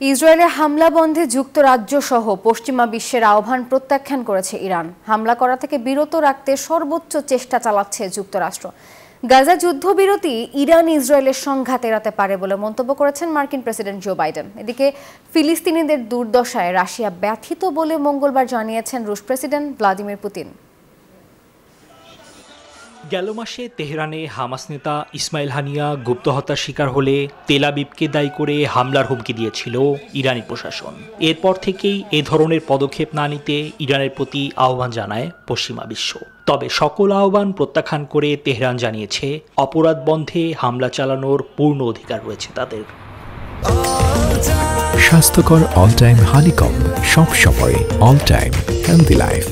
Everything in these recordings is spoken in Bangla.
ইসরায়েলে হামলা বন্ধে যুক্তরাজ্য সহ পশ্চিমা বিশ্বের আহ্বান প্রত্যাখ্যান করেছে ইরান। হামলা করা থেকে বিরত রাখতে সর্বোচ্চ চেষ্টা চালাচ্ছে যুক্তরাষ্ট্র। গাজা যুদ্ধবিরতি ইরান ইসরায়েলের সংঘাত এড়াতে পারে বলে মন্তব্য করেছেন মার্কিন প্রেসিডেন্ট জো বাইডেন। এদিকে ফিলিস্তিনিদের দুর্দশায় রাশিয়া ব্যথিত বলে মঙ্গলবার জানিয়েছেন রুশ প্রেসিডেন্ট ভ্লাদিমির পুতিন। গেল মাসে তেহরানে হামাস নেতা ইসমাইল হানিয়া গুপ্ত হত্যার শিকার হলে তেল আবিবকে দায়ী করে হামলার হুমকি দিয়েছিল ইরানি প্রশাসন। এরপর থেকেই এ ধরনের পদক্ষেপ না নিতে ইরানের প্রতি আহ্বান জানায় পশ্চিমা বিশ্ব। তবে সকল আহ্বান প্রত্যাখ্যান করে তেহরান জানিয়েছে অপরাধ বন্ধে হামলা চালানোর পূর্ণ অধিকার রয়েছে তাদের। স্বাস্থ্যকর অল টাইম হানিকম, সব সময় অল টাইম হেলদি লাইফ।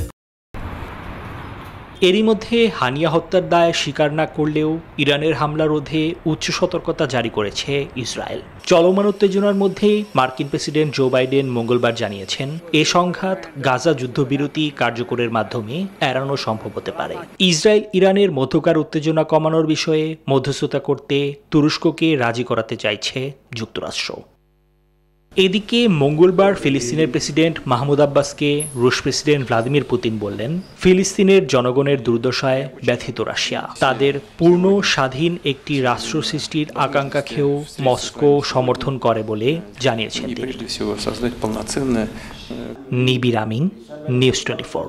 এরই মধ্যে হানিয়া হত্যার দায় স্বীকার না করলেও ইরানের হামলা রোধে উচ্চ সতর্কতা জারি করেছে ইসরায়েল। চলমান উত্তেজনার মধ্যেই মার্কিন প্রেসিডেন্ট জো বাইডেন মঙ্গলবার জানিয়েছেন এ সংঘাত গাজা যুদ্ধবিরতি কার্যকরের মাধ্যমে এড়ানো সম্ভব হতে পারে। ইসরায়েল ইরানের মধ্যকার উত্তেজনা কমানোর বিষয়ে মধ্যস্থতা করতে তুরস্ককে রাজি করাতে চাইছে যুক্তরাষ্ট্র। এদিকে মঙ্গলবার ফিলিস্তিনের প্রেসিডেন্ট মাহমুদ আব্বাসকে রুশ প্রেসিডেন্ট ভ্লাদিমির পুতিন বললেন, ফিলিস্তিনের জনগণের দুর্দশায় ব্যথিত রাশিয়া তাদের পূর্ণ স্বাধীন একটি রাষ্ট্র সৃষ্টির আকাঙ্ক্ষাকেও মস্কো সমর্থন করে বলে জানিয়েছেন তিনি। নিবির আমিন, নিউজ 24।